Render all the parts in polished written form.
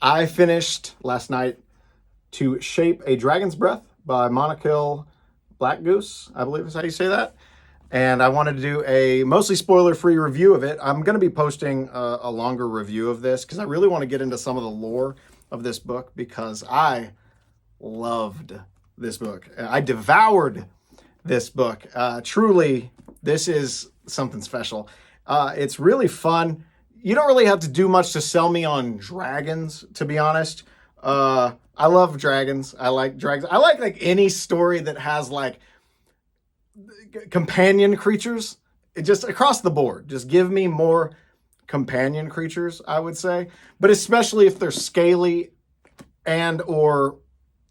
I finished last night To Shape a Dragon's Breath by Moniquill Blackgoose, I believe is how you say that. And I wanted to do a mostly spoiler-free review of it. I'm going to be posting a longer review of this because I really want to get into some of the lore of this book because I loved this book. I devoured this book. Truly, this is something special. It's really fun. You don't really have to do much to sell me on dragons, to be honest. I love dragons. I like dragons. I like any story that has like companion creatures. It just across the board. Just give me more companion creatures, I would say. But especially if they're scaly and or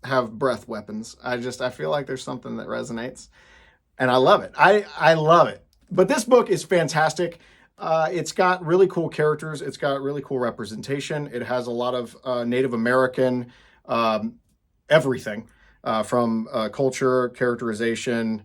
have breath weapons. I feel like there's something that resonates. And I love it. I love it. But this book is fantastic. It's got really cool characters. It's got really cool representation. It has a lot of Native American everything from culture, characterization,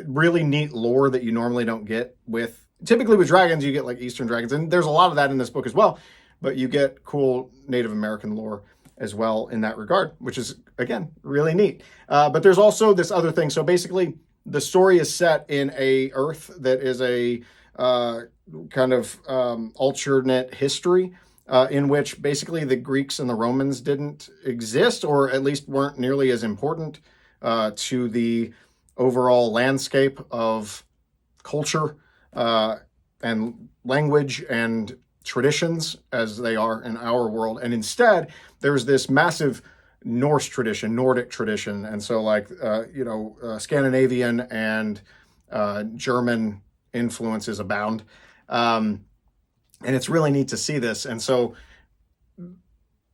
really neat lore that you normally don't get with, typically with dragons, you get like Eastern dragons. And there's a lot of that in this book as well. But you get cool Native American lore as well in that regard, which is, again, really neat. But there's also this other thing. So basically, the story is set in a Earth that is a kind of alternate history in which basically the Greeks and the Romans didn't exist, or at least weren't nearly as important to the overall landscape of culture and language and traditions as they are in our world. And instead, there's this massive Norse tradition, Nordic tradition. And so Scandinavian and German influences abound. And it's really neat to see this. And so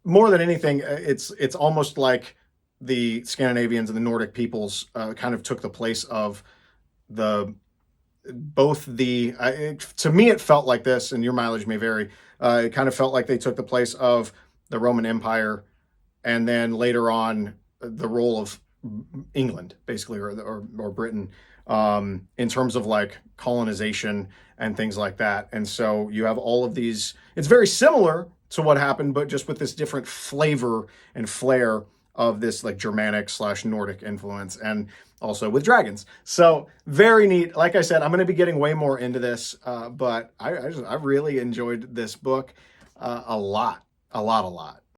more than anything, it's almost like the Scandinavians and the Nordic peoples kind of took the place of to me, it felt like this, and your mileage may vary. It kind of felt like they took the place of the Roman Empire, and then later on the role of England, basically, or Britain, in terms of like colonization and things like that. And so you have all of these. It's very similar to what happened, but just with this different flavor and flair of this like Germanic / Nordic influence, and also with dragons. So very neat. Like I said, I'm going to be getting way more into this, but I really enjoyed this book a lot.